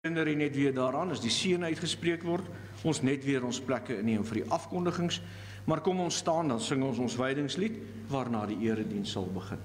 herinner jy net weer daaraan, as die seën uitgespreek word, ons net weer ons plekke inneem vir die afkondigings, maar kom ons staan, dan sing ons wydingslied, waarna die erediens sal begin.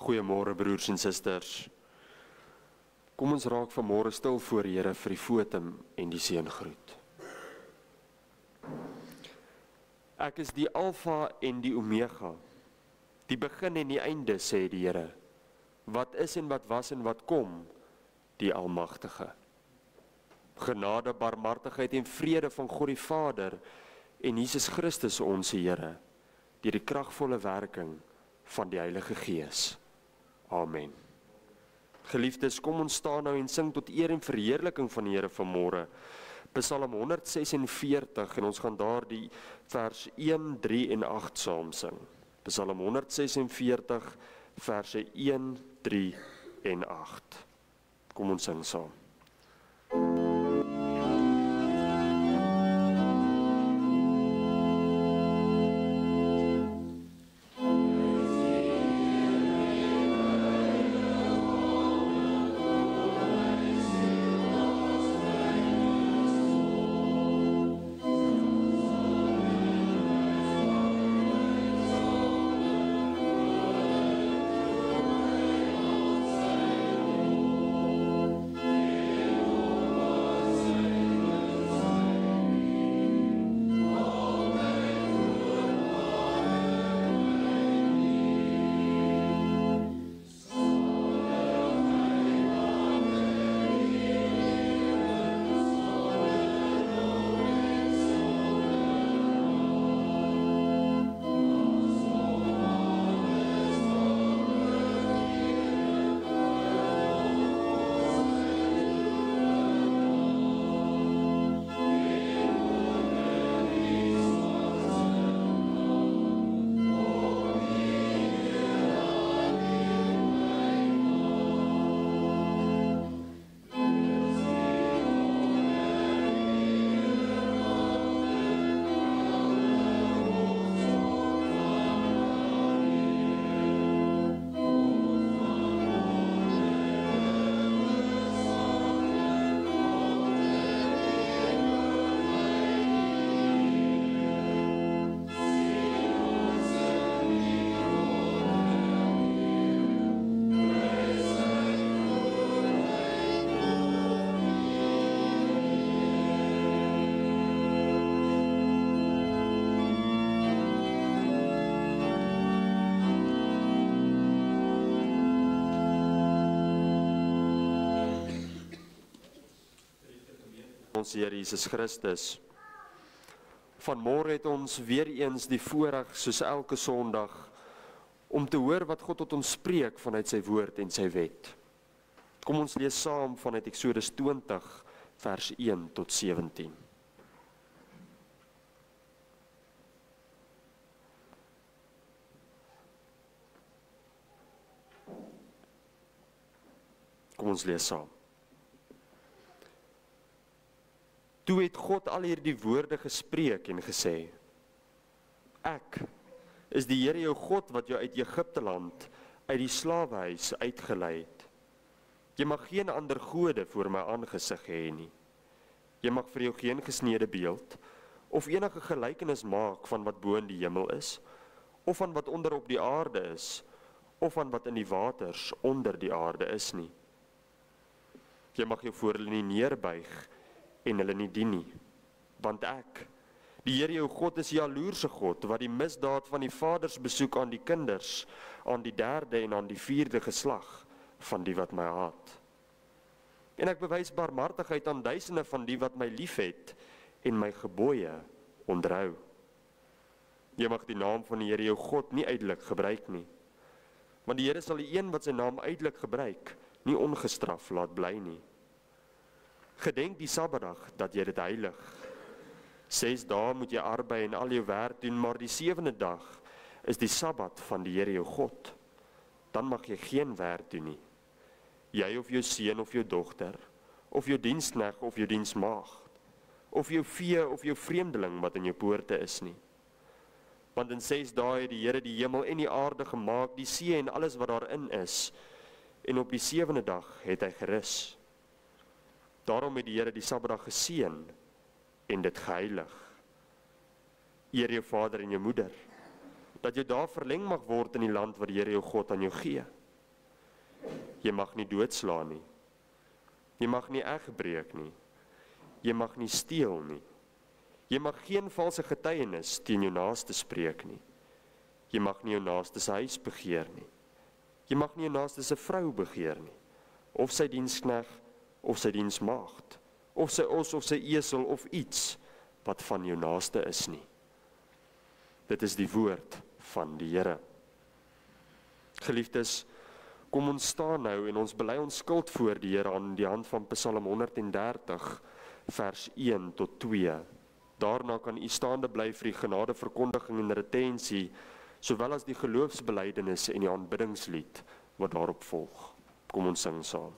Goeiemôre broers en susters. Kom ons raak vanmôre stil voor die Here vir die fotum en die seëngroet. Ek is die Alfa en die Omega, die begin en die einde, sê die Here, wat is en wat was en wat kom, die Almagtige. Genade, barmhartigheid en vrede van God die Vader en Jesus Christus ons Here, deur die kragvolle werking van die Heilige Gees. Amen. Geliefdes, kom ons staan nou en sing tot eer en verheerliking van die Here vanmôre. Psalm 146 en ons gaan daar die vers 1, 3 en 8 saam sing. Psalm 146 verse 1, 3 en 8. Kom ons sing saam. Yeah. ons Here Jesus Christus. Vanmôre het ons weer eens die voorreg, soos elke Sondag, om te hoor wat God tot ons spreek vanuit sy woord en sy wet. Kom ons lees saam vanuit Eksodus 20, vers 1 tot 17. Kom ons lees saam. Toe het God al hierdie woorde gespreek en gesê: Ek is die Here jou God wat jou uit Egipte land, uit die slawehuis uitgelei het. Jy mag geen ander gode voor my aangesig hê nie. Jy mag vir jou geen gesneede beeld of enige gelykenis maak van wat bo in die hemel is, of van wat onder op die aarde is, of van wat in die waters onder die aarde is nie. Jy mag jou voor hulle nie neerbuig en hulle nie dien nie, want ek, die Here jou God, is jaloerse God, wat die misdaad van die vaders besoek aan die kinders, aan die 3de en aan die 4de geslag van die wat my haat. En ek bewys barmhartigheid aan duisende van die wat my liefhet en my gebooie onderhou. Jy mag die naam van die Here jou God nie uitelik gebruik nie, want die Here sal die een wat sy naam uitelik gebruik, nie ongestraf laat bly nie. Gedenk die Sabbatdag dat jy dit heilig. 6 dae moet jy arbei en al jou werk doen, maar die 7de dag is die Sabbat van die Here jou God. Dan mag jy geen werk doen nie. Jy of jou seun of jou dogter, of jou diensknegt of jou diensmaagd, of jou vee of jou vreemdeling wat in jou poorte is nie. Want in 6 dae het die Here die hemel en die aarde gemaak, die see en alles wat daarin is, en op die 7de dag het hy gerus. Daarom het die Here die Sabbatdag geseën en dit geheilig. Eer jou vader en jou moeder, dat jou dae verleng mag word in die land wat die Here jou God aan jou gee. Jy mag nie doodslaan nie. Jy mag nie egbreek nie. Jy mag nie steel nie. Jy mag geen valse getuienis teen jou naaste spreek nie. Jy mag nie jou naaste se huis begeer nie. Jy mag nie jou naaste se vrou begeer nie, of sy diensknegt, of sy diensmaagd, of sy os, of sy esel, of iets wat van jou naaste is nie. Dit is die woord van die Here. Geliefdes, kom ons staan nou en ons bely ons skuld voor die Here aan die hand van Psalm 130, vers 1 tot 2. Daarna kan u staande bly vir die genadeverkondiging en retensie, sowel as die geloofsbelijdenis en die aanbiddingslied wat daarop volg. Kom ons sing saam.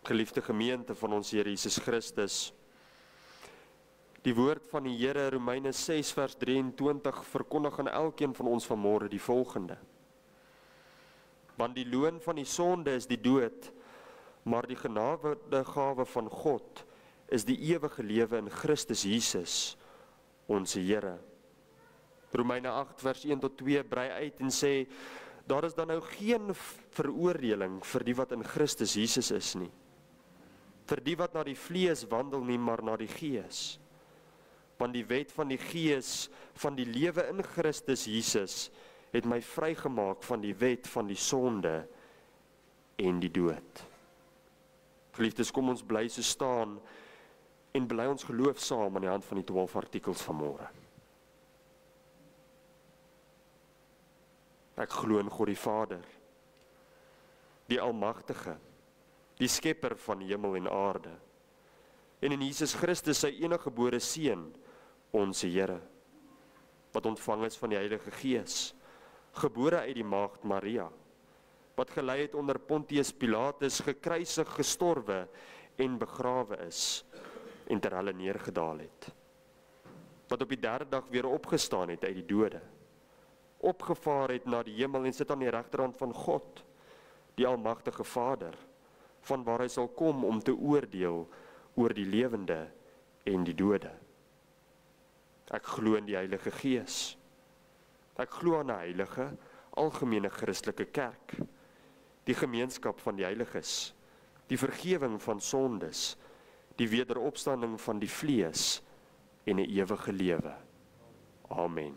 Geliefde gemeente van ons Here Jesus Christus, die woord van die Here, Romeine 6 vers 23, verkondig aan elkeen van ons vanmôre die volgende. Want die loon van die sonde is die dood, maar die genadegawe van God is die ewige lewe in Christus Jesus, ons Here. Romeine 8 vers 1 tot 2 brei uit en sê, daar is dan nou geen veroordeling vir die wat in Christus Jesus is nie. Vir die wat na die vlees wandel nie, maar na die Gees. Want die wet van die Gees van die lewe in Christus Jesus het my vrygemaak van die wet van die sonde en die dood. Geliefdes, kom ons bly so staan en bly ons geloof saam aan die hand van die 12 artikels vanmôre. Ek glo in God die Vader, die Almagtige, die Skepper van hemel en aarde, en in Jesus Christus sy eniggebore Seun, ons Here, wat ontvang is van die Heilige Gees, gebore uit die maagd Maria, wat gelei het onder Pontius Pilatus, gekruisig, gestorwe en begrawe is, en ter helle neergedaal het, wat op die derde dag weer opgestaan het uit die dode, opgevaar het na die hemel en sit aan die regterhand van God, die Almagtige Vader, van waar hy sal kom om te oordeel oor die lewende en die dode. Ek glo in die Heilige Gees. Ek glo aan 'n heilige, algemene Christelike kerk, die gemeenskap van die heiliges, die vergewing van sondes, die wederopstanding van die vlees en 'n ewige lewe. Amen.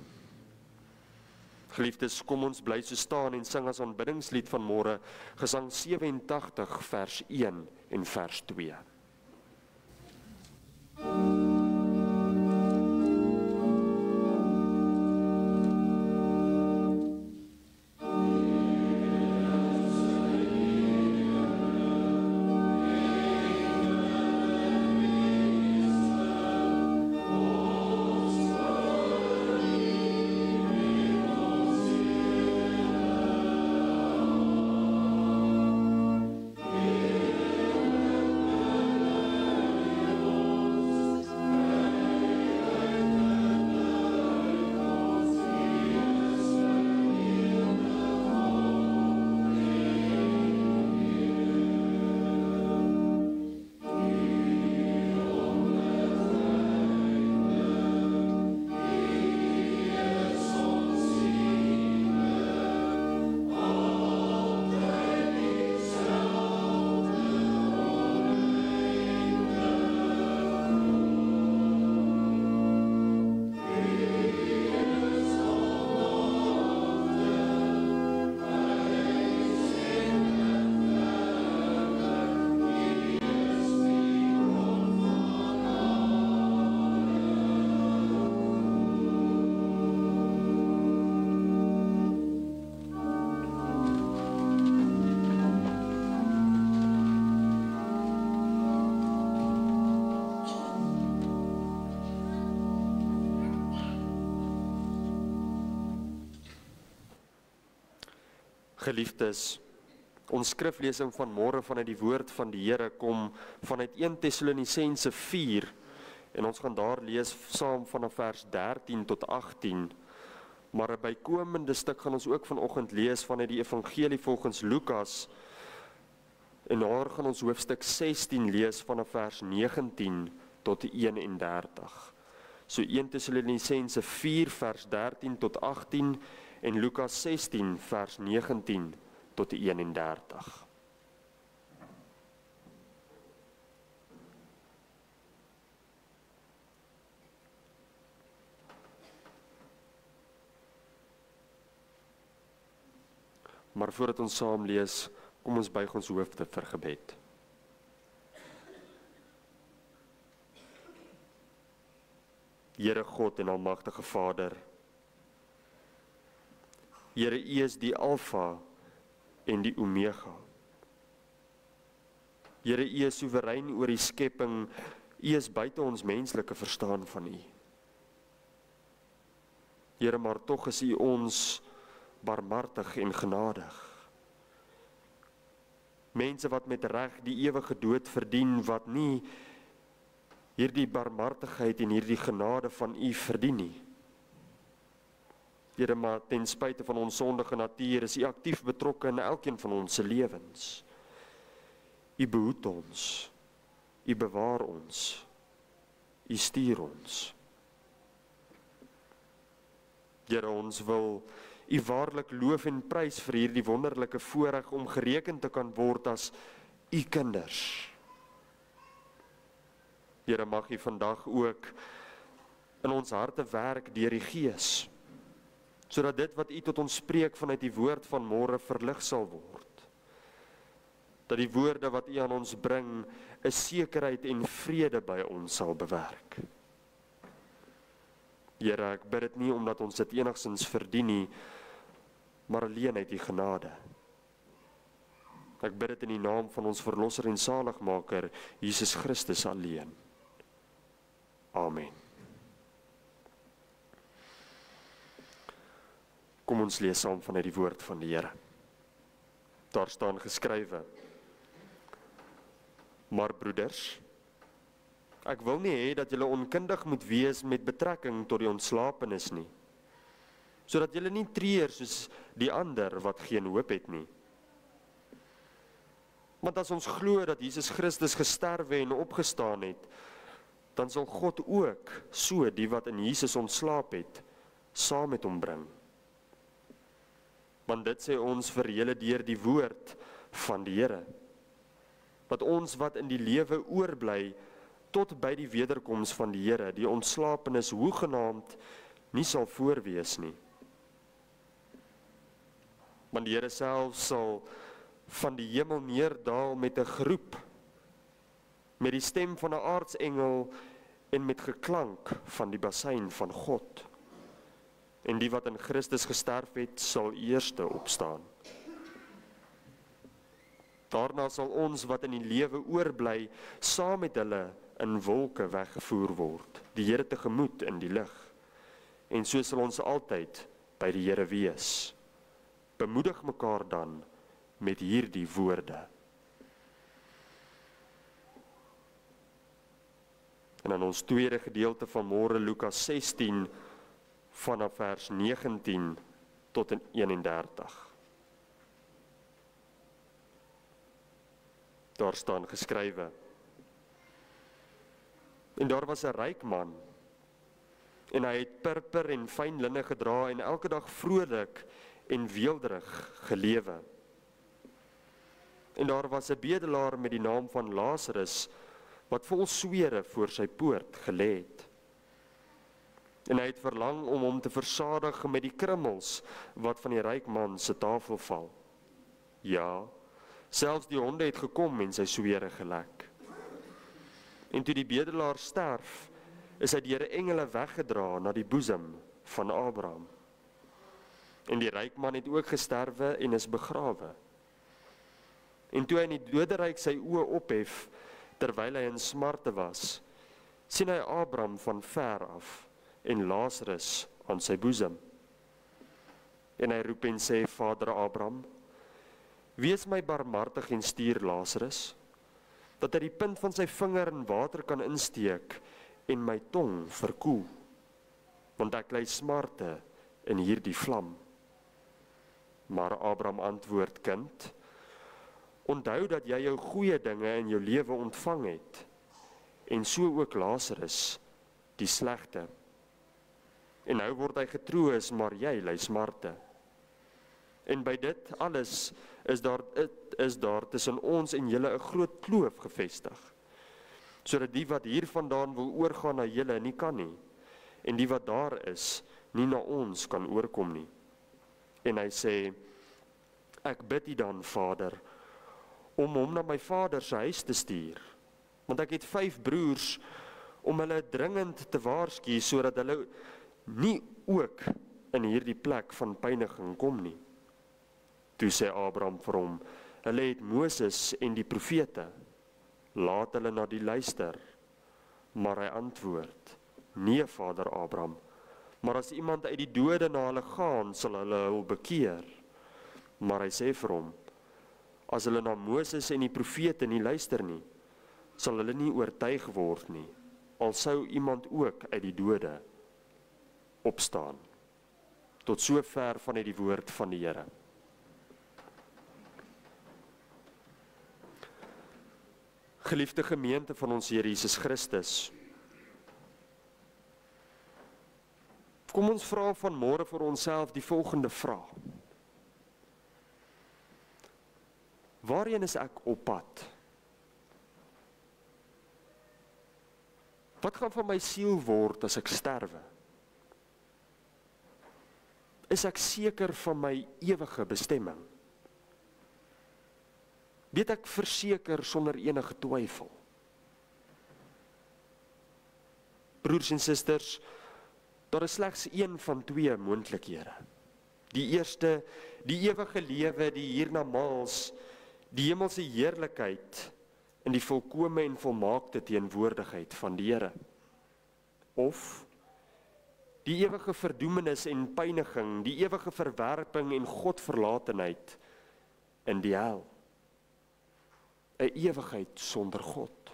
Geliefdes, kom ons bly so staan en sing as aanbiddingslied van môre, Gesang 87 vers 1 en vers 2. Geliefdes, ons skriflesing van môre vanuit die woord van die Here kom vanuit 1 Tessalonisense 4 en ons gaan daar lees saam vanaf vers 13 tot 18. Maar 'n bykomende stuk gaan ons ook vanoggend lees vanuit die evangelie volgens Lukas en daar gaan ons hoofstuk 16 lees vanaf vers 19 tot 31. So 1 Tessalonisense 4 vers 13 tot 18 en Lukas 16 vers 19 tot 31. Maar voordat ons saam lees, kom ons buig ons hoofde vir gebed. Here God en Almagtige Vader, Here, U is die Alfa en die Omega. Here, U is soewerein oor die skepping, U is buite ons menslike verstaan van U. Here, maar tog is U ons barmhartig en genadig. Mense wat met reg die ewige dood verdien, wat nie hierdie barmhartigheid en hierdie genade van U verdien nie. Here, maar ten spyte van ons sondige natuur is U aktief betrokke in elkeen van ons se lewens. U behoed ons, U bewaar ons, U stuur ons. Here, ons wil U waarlik loof en prys vir hierdie wonderlike voorreg om gereken te kan word as U kinders. Here, mag U vandag ook in ons harte werk deur die Gees, sodat dit wat U tot ons spreek vanuit die woord van môre verlig sal word. Dat die woorde wat U aan ons bring, 'n sekerheid en vrede by ons sal bewerk. Here, ek bid dit nie omdat ons dit enigstens verdien nie, maar alleen uit U genade. Ek bid dit in die naam van ons verlosser en saligmaker, Jesus Christus alleen. Amen. Kom ons lees saam vanuit die woord van die Here. Daar staan geskrywe: Maar broeders, ek wil nie hê dat julle onkundig moet wees met betrekking tot die ontslapenis nie, sodat julle nie treur soos die ander wat geen hoop het nie. Want as ons glo dat Jesus Christus gesterwe en opgestaan het, dan sal God ook so die wat in Jesus ontslaap het, saam met hom bring. Want dit sê ons vir julle deur die woord van die Here, dat ons wat in die lewe oorbly tot by die wederkoms van die Here, die ontslapenis hoegenaamd nie sal voorwees nie. Want die Here self sal van die hemel neerdaal met 'n geroep, met die stem van 'n aartsengel en met geklank van die basuin van God. En die wat in Christus gesterf het, sal eerste opstaan. Daarna sal ons wat in die lewe oorbly, saam met hulle in wolke weggevoer word, die Here tegemoet in die lig. En so sal ons altyd by die Here wees. Bemoedig mekaar dan met hierdie woorde. En in ons tweede gedeelte van môre, Lukas 16, vanaf vers 19 tot 31. Daar staan geskrywe: En daar was 'n ryk man, en hy het purper en fyn linne gedra en elke dag vrolik en weelderig gelewe. En daar was 'n bedelaar met die naam van Lazarus, wat vol swere voor sy poort gelê het. En hy het verlang om hom te versadig met die krummels wat van die ryk man se tafel val. Ja, selfs die honde het gekom en sy swere gelek. En toe die bedelaar sterf, is hy deur engele weggedra na die boesem van Abraham. En die ryk man het ook gesterwe en is begrawe. En toe hy in die doderyk sy oë ophef, terwyl hy in smarte was, sien hy Abraham van ver af en Lazarus aan sy boesem. En hy roep en sê: Vader Abraham, wees my barmhartig en stuur Lazarus, dat hy die punt van sy vinger in water kan insteek en my tong verkoel, want ek ly smarte in hierdie vlam. Maar Abraham antwoord: Kind, onthou dat jy jou goeie dinge in jou lewe ontvang het, en so ook Lazarus die slegte. En nou word hy getroos, maar jy ly smarte. En by dit alles is daar tussen ons en julle 'n groot kloof gevestig, sodat die wat hiervandaan wil oorgaan na julle nie kan nie, en die wat daar is nie na ons kan oorkom nie. En hy sê: Ek bid U dan, Vader, om hom na my vader se huis te stuur, want ek het 5 broers, om hulle dringend te waarsku, sodat hulle nie ook in hierdie plek van pyniging kom nie. Toe sê Abraham vir hom: Hulle het Moses en die profete, laat hulle na die luister. Maar hy antwoord: Nee, Vader Abraham, maar as iemand uit die dode na hulle gaan, sal hulle hul bekeer. Maar hy sê vir hom: As hulle na Moses en die profete nie luister nie, sal hulle nie oortuig word nie, al sou iemand ook uit die dode opstaan. Tot so ver vanuit die woord van die Here. Geliefde gemeente van ons Here Jesus Christus, kom ons vra vanmôre vir onsself die volgende vraag. Waarheen is ek op pad? Wat gaan van my siel word as ek sterwe? Is ek seker van my ewige bestemming? Weet ek verseker sonder enige twyfel? Broers en susters, daar is slegs een van twee moontlikhede. Die eerste, die ewige lewe, die hiernamaals, die hemelse heerlikheid in die volkome en volmaakte teenwoordigheid van die Here. Of die ewige verdoemenis en pyniging, die ewige verwerping en Godverlatenheid in die hel. 'n ewigheid sonder God.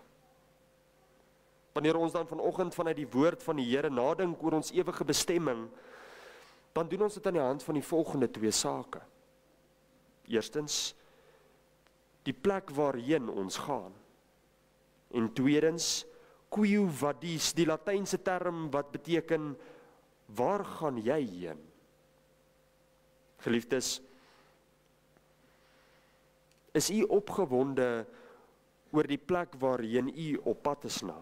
Wanneer ons dan vanoggend vanuit die woord van die Here nadink oor ons ewige bestemming, dan doen ons dit aan die hand van die volgende twee sake. Eerstens, die plek waarheen ons gaan. En tweedens, quo vadis, die Latynse term wat beteken, waar gaan jy heen? Geliefdes, is u opgewonde oor die plek waarheen u op pad is na?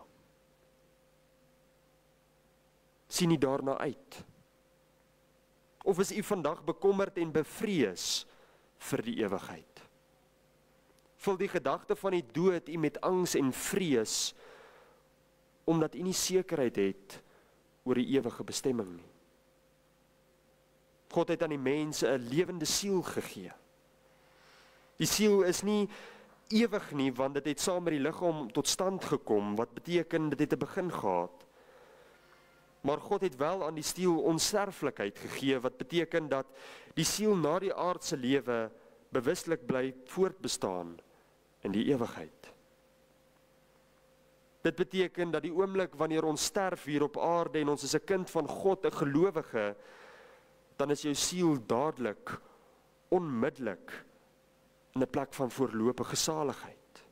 Sien u daarna uit? Of is u vandag bekommerd en bevrees vir die ewigheid? Vul die gedagte van die dood u met angs en vrees, omdat u nie sekerheid het oor die ewige bestemming nie. God het aan die mense 'n lewende siel gegee. Die siel is nie ewig nie, want dit het saam met die liggaam tot stand gekom, wat beteken dit het 'n begin gehad. Maar God het wel aan die siel onsterflikheid gegee, wat beteken dat die siel na die aardse lewe bewuslik bly voortbestaan in die ewigheid. Dit beteken dat die oomblik wanneer ons sterf hier op aarde en ons is 'n kind van God, 'n gelowige, dan is jou siel dadelik, onmiddellik in 'n plek van voorlopige saligheid.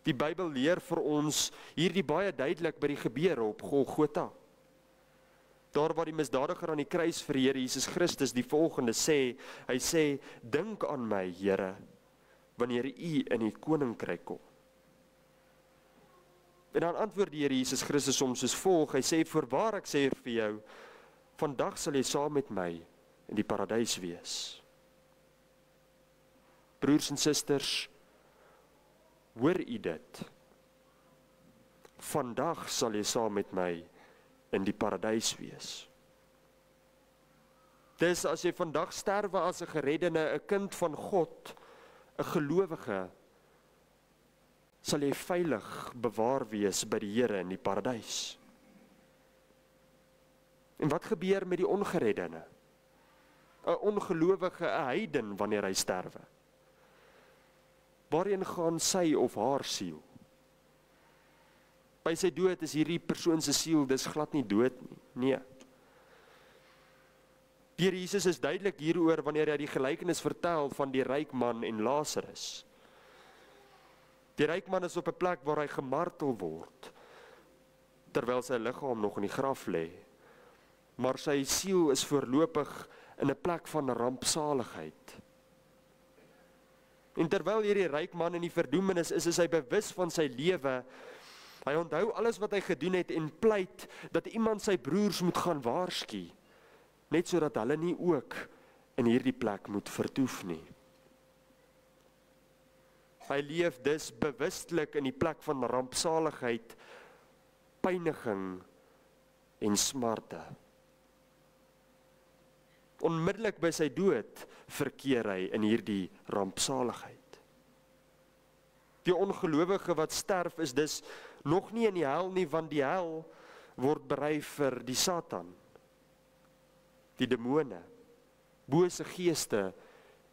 Die Bybel leer vir ons hierdie baie duidelik by die gebeure op Golgotha. Daar waar die misdadiger aan die kruis vir Here Jesus Christus die volgende sê, hy sê, dink aan my, Here, wanneer u in die koninkryk kom. En dan antwoord die Here Jesus Christus hom soos volg, hy sê, voorwaar ek sê vir jou, vandag sal jy saam met my in die paradys wees. Broers en susters, hoor u dit? Vandag sal jy saam met my in die paradys wees. Dis as jy vandag sterwe as 'n gereddene, 'n kind van God, 'n gelowige, sal jy veilig bewaar wees by die Here in die paradys. En wat gebeur met die ongereddene? 'n ongelowige, 'n heiden wanneer hy sterwe? Waarheen gaan sy of haar siel? By sy dood is hierdie persoon se siel dis glad nie dood nie. Nee. Die Here Jesus is duidelik hieroor wanneer hy die gelykenis vertel van die ryk man en Lazarus. Die ryk man is op 'n plek waar hy gemartel word, terwyl sy liggaam nog in die graf lê. Maar sy siel is voorlopig in 'n plek van rampsaligheid. En terwyl hierdie ryk man in die verdoemenis is hy bewus van sy lewe. Hy onthou alles wat hy gedoen het en pleit dat iemand sy broers moet gaan waarsku, net sodat hulle nie ook in hierdie plek moet vertoef nie. Hy leef dus bewustelik in die plek van rampsaligheid, pyniging en smarte. Onmiddellik by sy dood verkeer hy in hierdie rampsaligheid. Die ongelowige wat sterf is dus nog nie in die hel nie, want die hel word berei vir die Satan, die demone, bose geeste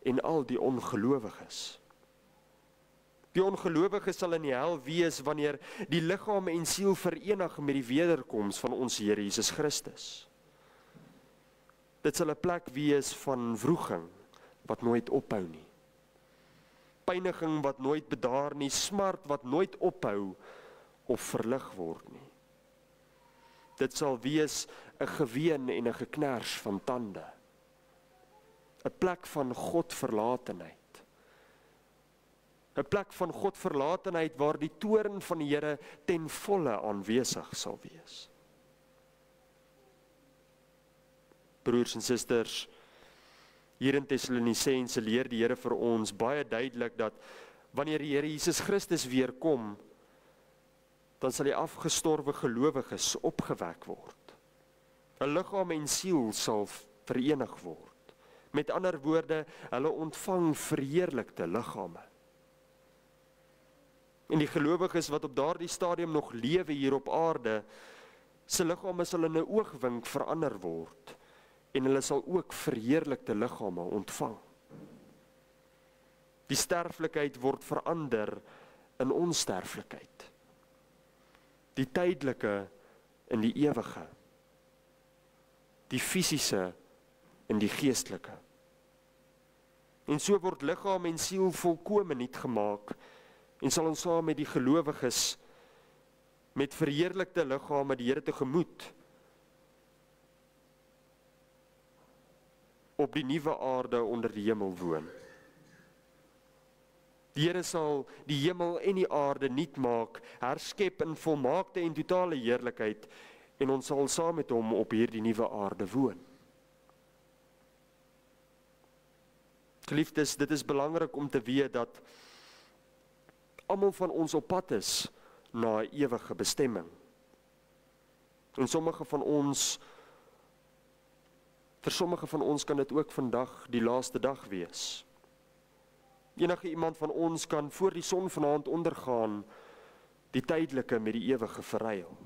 en al die ongelowiges. Die ongelowiges sal in die hel wees wanneer die liggaam en siel verenig met die wederkoms van ons Here Jesus Christus. Dit sal 'n plek wees van wroging wat nooit ophou nie. Pyniging wat nooit bedaar nie, smart wat nooit ophou of verlig word nie. Dit sal wees 'n geween en 'n geknars van tande. 'n plek van Godverlatenheid. 'n plek van Godverlatenheid waar die toorn van die Here ten volle aanwesig sal wees. Broers en susters, hier in Tessalonisense leer die Here vir ons baie duidelik dat wanneer die Here Jesus Christus weer kom, dan sal die afgestorwe gelowiges opgewek word. 'n liggaam en siel sal verenig word. Met ander woorde, hulle ontvang verheerlikte liggame. En die gelowiges wat op daardie stadium nog lewe hier op aarde, se liggame sal in 'n oogwink verander word en hulle sal ook verheerlikte liggame ontvang. Die sterflikheid word verander in onsterflikheid. Die tydelike in die ewige. Die fisiese in die geestelike. En so word liggaam en siel volkome nuut gemaak en sal ons saam met die gelowiges met verheerlikte liggame die Here tegemoet op die nuwe aarde onder die hemel woon. Die Here sal die hemel en die aarde nuut maak, herskep in volmaakte en totale heerlikheid en ons sal saam met hom op hierdie nuwe aarde woon. Geliefdes, dit is belangrik om te weet dat almal van ons op pad is na 'n ewige bestemming. En vir sommige van ons kan dit ook vandag die laaste dag wees. Enige iemand van ons kan voor die son vanaand ondergaan, die tydelike met die ewige verruil.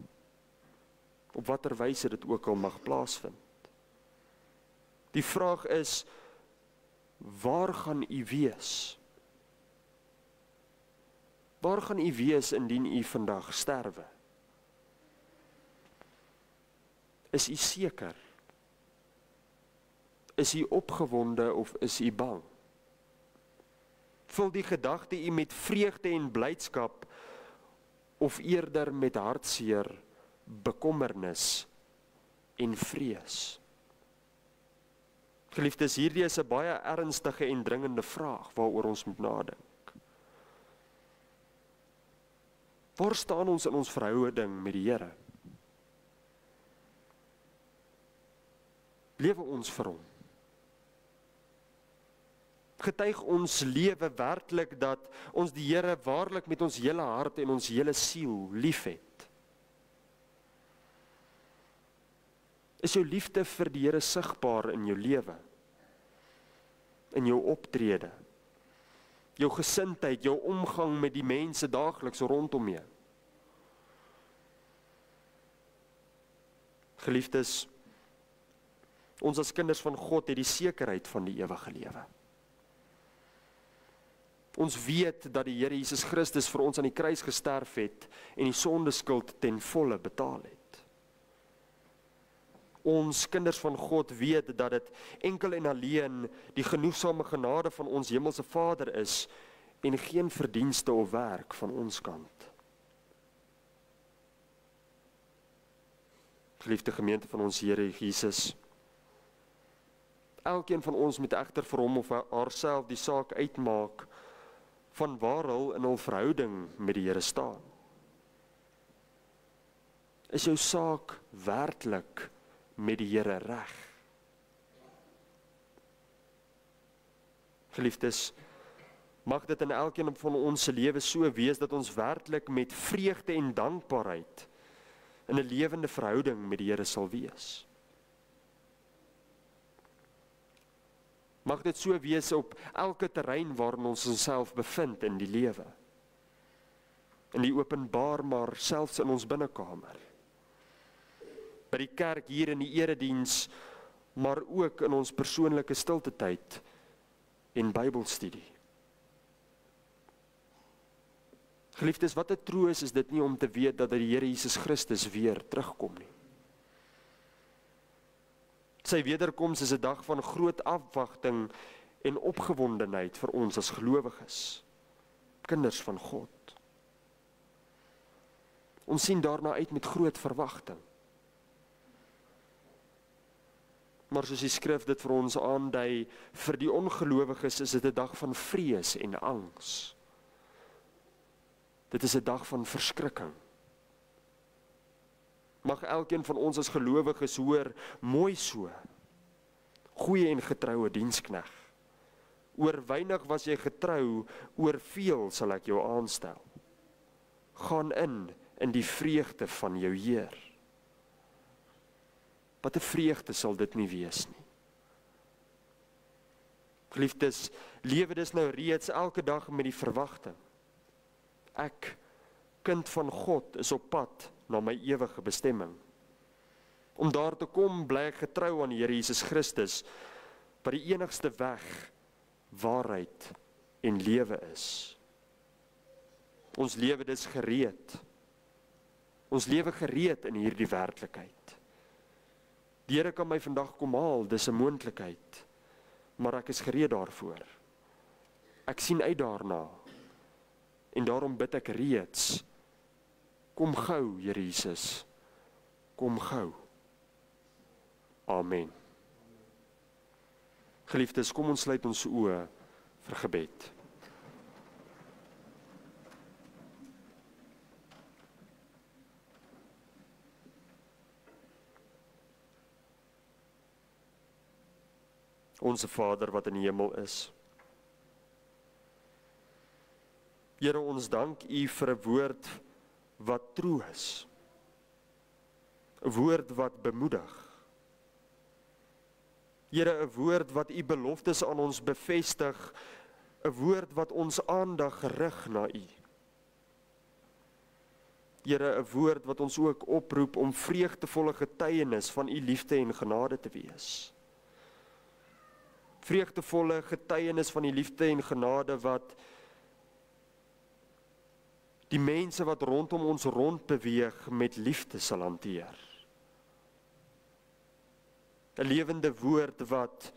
Op watter wyse dit ook al mag plaasvind. Die vraag is, waar gaan u wees? Waar gaan u wees indien u vandag sterwe? Is u seker? Is u opgewonde of is u bang? Vul die gedagte u met vreugde en blydskap of eerder met hartseer, bekommernis en vrees? Geliefdes, hierdie is 'n baie ernstige en dringende vraag waaroor ons moet nadink. Waar staan ons in ons verhouding met die Here? Lewe ons vir hom? Getuig ons lewe werklik dat ons die Here waarlik met ons hele hart en ons hele siel liefhet? Is jou liefde vir die Here sigbaar in jou lewe? In jou optrede? Jou gesindheid, jou omgang met die mense daagliks rondom jou? Geliefdes, ons as kinders van God het die sekerheid van die ewige lewe. Ons weet dat die Here Jesus Christus vir ons aan die kruis gesterf het en die sondeskuld ten volle betaal het. Ons kinders van God weet dat dit enkel en alleen die genoegsame genade van ons hemelse Vader is en geen verdienste of werk van ons kant. Geliefde gemeente van ons Here Jesus, elkeen van ons moet egter vir hom of haarself die saak uitmaak van waar hulle in hul verhouding met die Here staan. Is jou saak werklik met die Here reg? Geliefdes, mag dit in elkeen van ons se lewe so wees dat ons werklik met vreugde en dankbaarheid in 'n lewende verhouding met die Here sal wees. Mag dit so wees op elke terrein waarin ons onsself bevind in die lewe. In die openbaar, maar selfs in ons binnekamer. By die kerk, hier in die erediens, maar ook in ons persoonlike stiltetyd en Bybelstudie. Geliefdes, wat 'n troos is dit nie om te weet dat die Here Jesus Christus weer terugkom nie. Sy wederkoms is 'n dag van groot afwagting en opgewondenheid vir ons as gelowiges, kinders van God. Ons sien daarna uit met groot verwagting. Maar soos die skrif dit vir ons aandui, vir die ongelowiges is dit 'n dag van vrees en angs. Dit is 'n dag van verskrikking. Mag elkeen van ons as gelowiges hoor, mooi so, goeie en getroue dienskneg. Oor weinig was jy getrou, oor veel sal ek jou aanstel. Gaan in die vreugde van jou Heer. Wat 'n vreugde sal dit nie wees nie. Geliefdes, lewe dis nou reeds elke dag met die verwagting. Ek, kind van God, is op pad na my ewige bestemming. Om daar te kom, bly ek getrou aan die Here Jesus Christus, wat die enigste weg, waarheid en lewe is. Ons lewe dis gereed. Ons lewe gereed in hierdie werklikheid. Die Here kan my vandag kom haal, dis 'n moontlikheid, maar ek is gereed daarvoor. Ek sien uit daarna, en daarom bid ek reeds, kom gou, Here Jesus, kom gou. Amen. Geliefdes, kom ons sluit ons oë vir gebed. Onse Vader wat in die hemel is. Here, ons dank U vir 'n woord wat troos. 'n Woord wat bemoedig. Here, 'n woord wat U beloftes aan ons bevestig, 'n woord wat ons aandag rig na U. Here, 'n woord wat ons ook oproep om vreugdevolle getuienis van U liefde en genade te wees. Vreugdevolle getuienis van die liefde en genade wat die mense wat rondom ons rond beweeg met liefde sal hanteer. 'n Lewende woord wat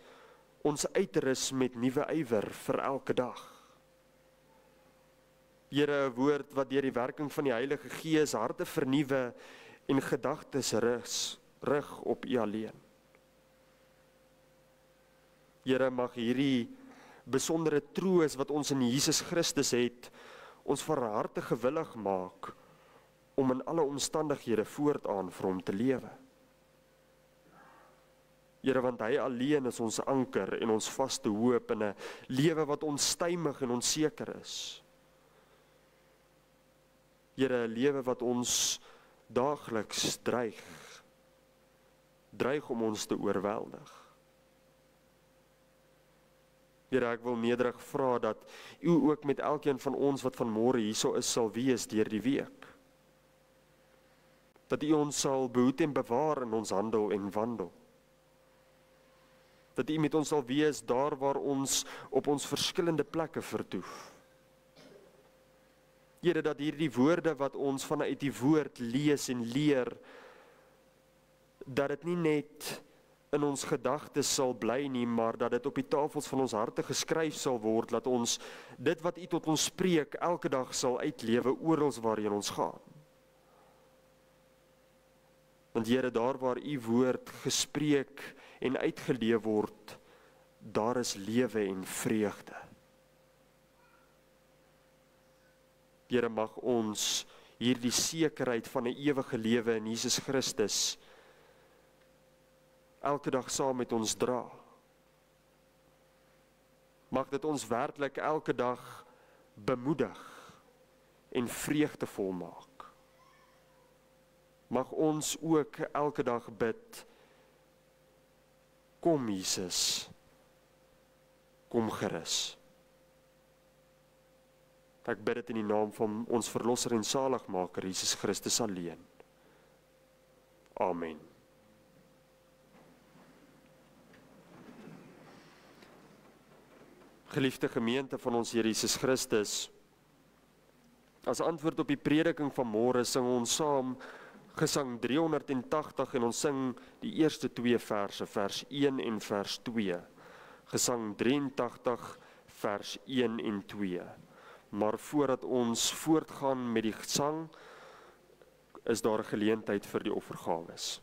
ons uitrus met nuwe ywer vir elke dag. Here, 'n woord wat deur die werking van die Heilige Gees harte vernuwe en gedagtes rig op U alleen. Here, mag hierdie besondere troos wat ons in Jesus Christus het, ons van harte gewillig maak om in alle omstandighede voortaan vir hom te lewe. Here, want hy alleen is ons anker en ons vaste hoop in 'n lewe wat onstuimig en onseker is. Here, 'n lewe wat ons daagliks dreig om ons te oorweldig. Here, ek wil nederig vra dat U ook met elkeen van ons wat vanmôre hierso is sal wees deur die week. Dat U ons sal behoed en bewaar in ons handel en wandel. Dat U met ons sal wees daar waar ons op ons verskillende plekke vertoef. Here, dat hierdie woorde wat ons vanuit die woord lees en leer, dat dit nie net in ons gedagtes sal bly nie, maar dat dit op die tafels van ons harte geskryf sal word, dat ons dit wat U tot ons spreek elke dag sal uitlewe oral waarheen ons gaan. Want Here, daar waar U woord gespreek en uitgeleef word, daar is lewe en vreugde. Here, mag ons hierdie sekerheid van 'n ewige lewe in Jesus Christus elke dag saam met ons dra. Mag dit ons werklik elke dag bemoedig en vreugdevol maak. Mag ons ook elke dag bid, kom Jesus, kom gerus. Ek bid dit in die naam van ons Verlosser en Saligmaker, Jesus Christus alleen. Amen. Geliefde gemeente van ons Here Jesus Christus, as antwoord op die prediking van môre sing ons saam Gesang 380 en ons sing die eerste 2 verse, vers 1 en vers 2. Gesang 83, vers 1 en 2. Maar voordat ons voortgaan met die gesang, is daar 'n geleentheid vir die offergawes.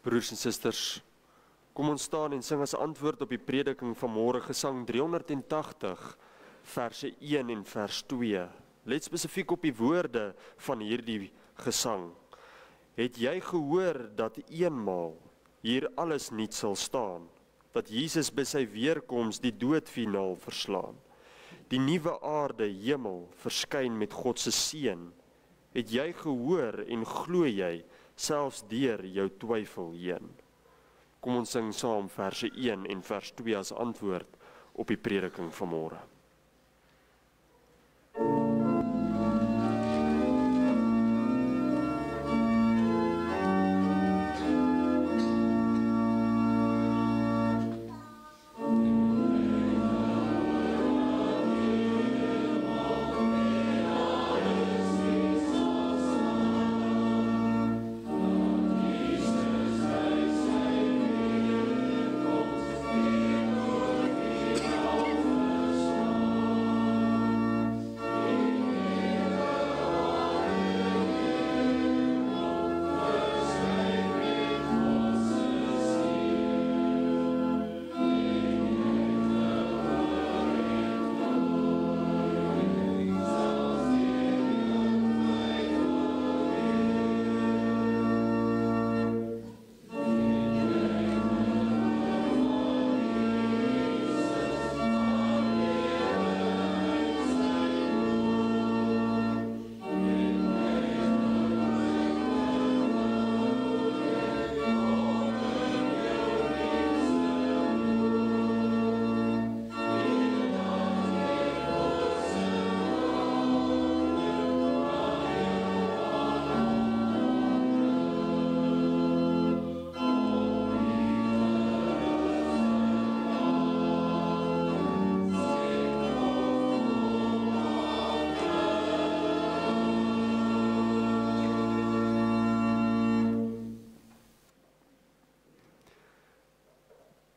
Broers en susters, kom ons staan en sing as antwoord op die prediking van môre Gesang 380, verse 1 en vers 2. Let spesifiek op die woorde van hierdie gesang. Het jy gehoor dat eenmaal hier alles nuut sal staan, dat Jesus by sy weerkoms die dood finaal verslaan, die nuwe aarde, hemel, verskyn met God se seën? Het jy gehoor en glo jy, selfs deur jou twyfel heen? Kom ons sing saam verse 1 en vers 2 as antwoord op die prediking van môre. Amen.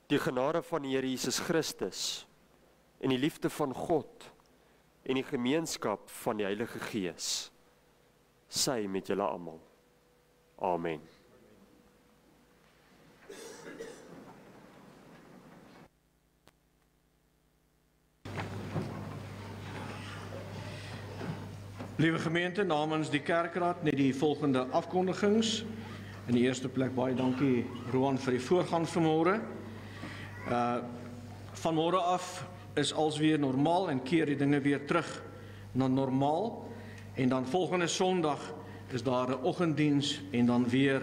Die genade van die Here Jesus Christus en die liefde van God en die gemeenskap van die Heilige Gees sy met julle almal. Amen. Liewe gemeente, namens die kerkraad net die volgende afkondigings. In die eerste plek baie dankie Roan vir die voorgang vanmôre. Vanmôre af is alles weer normaal en keer die dinge weer terug na normaal. En dan volgende Sondag is daar 'n oggenddiens en dan weer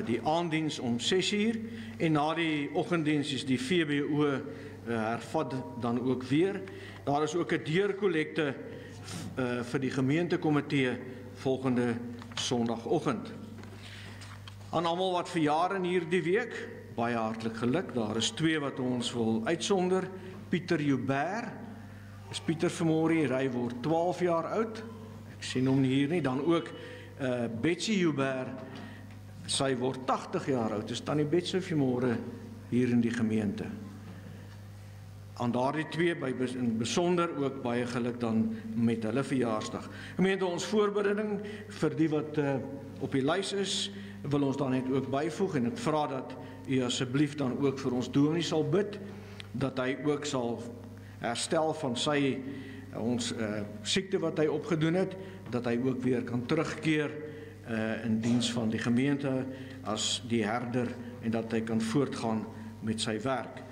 die aanddiens om 6:00 en na die oggenddiens is die VBO hervat dan ook weer. Daar is ook 'n deurkollekte vir die gemeentekomitee volgende Sondagoggend. Aan almal wat verjaar in hierdie week, baie hartlik geluk. Daar is 2 wat ons wil uitsonder. Pieter Joubert, is Pieter vanmôre hier, hy word 12 jaar oud. Ek sien hom hier nie. Dan ook Betsy Joubert, sy word 80 jaar oud. Is tannie Betsy vanmôre hier in die gemeente. Aan daardie 2 in besonder ook baie geluk dan met hulle verjaarsdag. Gemeente, ons voorbereiding vir die wat op die lys is, wil ons dan net ook byvoeg en ek vra dat u asseblief dan ook vir ons dominee sal bid, dat hy ook sal herstel van sy siekte wat hy opgedoen het, dat hy ook weer kan terugkeer in diens van die gemeente as die herder en dat hy kan voortgaan met sy werk.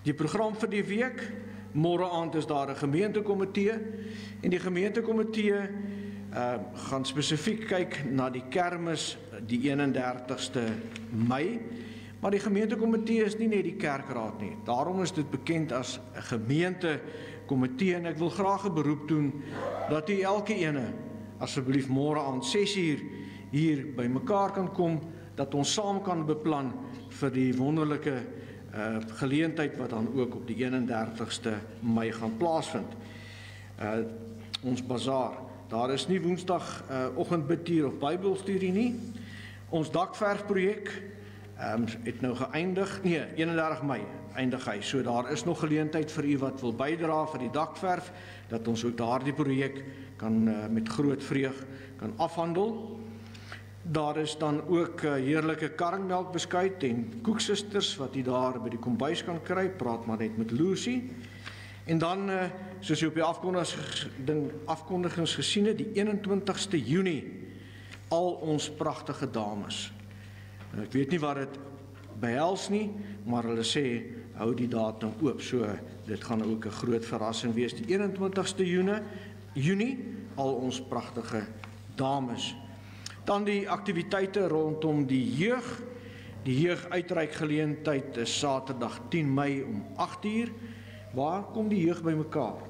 Die program vir die week, môre aand is daar 'n gemeentekomitee en die gemeentekomitee gaan spesifiek kyk na die kermis die 31ste Mei, maar die gemeentekomitee is nie net die kerkraad nie. Daarom is dit bekend as 'n gemeentekomitee en ek wil graag 'n beroep doen dat u elke ene asseblief môre aand 6:00 hier by mekaar kan kom, dat ons saam kan beplan vir die wonderlike geleentheid wat dan ook op die 31ste Mei gaan plaasvind. Ons bazaar. Daar is nie Woensdag oggendbidtuur of Bybelstudie nie. Ons dakverfprojek het nou geëindig. Nee, 31 Mei eindig hy. So daar is nog geleentheid vir u wat wil bydra vir die dakverf, dat ons ook daardie projek kan met groot vreug kan afhandel. Daar is dan ook heerlike karringmelkbeskuit en koeksisters wat jy daar by die kombuis kan kry. Praat maar net met Lucy. En dan, soos jy op die afkondigings gesien het, die 21ste Junie, al ons pragtige dames. En ek weet nie wat dit behels nie, maar hulle sê, hou die datum oop. So, dit gaan ook 'n groot verrassing wees. Die 21ste Junie, al ons pragtige dames. Dan die aktiwiteite rondom die jeug. Die jeuguitreikgeleentheid is Saterdag 10 Mei om 8:00. Waar kom die jeug bymekaar?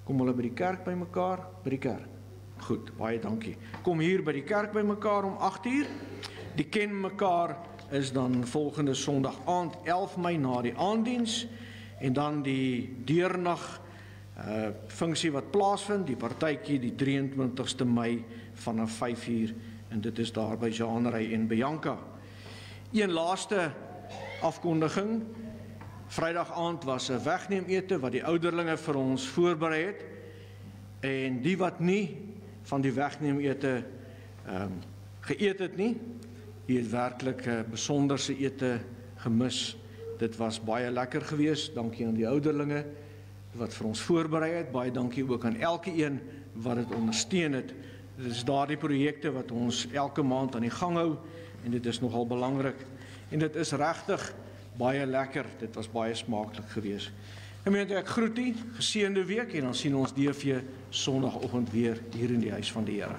Kom hulle by die kerk bymekaar? By die kerk. Goed, baie dankie. Kom hier by die kerk bymekaar om 8:00. Die ken mekaar is dan volgende Sondag aand 11 Mei na die aanddiens en dan die deurnag funksie wat plaasvind, die partytjie die 23ste Mei vanaf 5:00 en dit is daar by Jeanery en Bianca. Een laaste afkondiging. Vrydag aand was 'n wegneemete wat die ouderlinge vir ons voorberei het en die wat nie van die wegneemete geëet het nie, die het werklik 'n besonderse ete gemis. Dit was baie lekker geweest. Dankie aan die ouderlinge wat vir ons voorberei het. Baie dankie ook aan elke een wat dit ondersteun het. Dit is daardie projekte wat ons elke maand aan die gang hou en dit is nogal belangrik. En dit is regtig baie lekker. Dit was baie smaaklik geweest. Gemeente, ek groet u, geseënde week en dan sien ons DV Sondagoggend weer hier in die huis van die Here.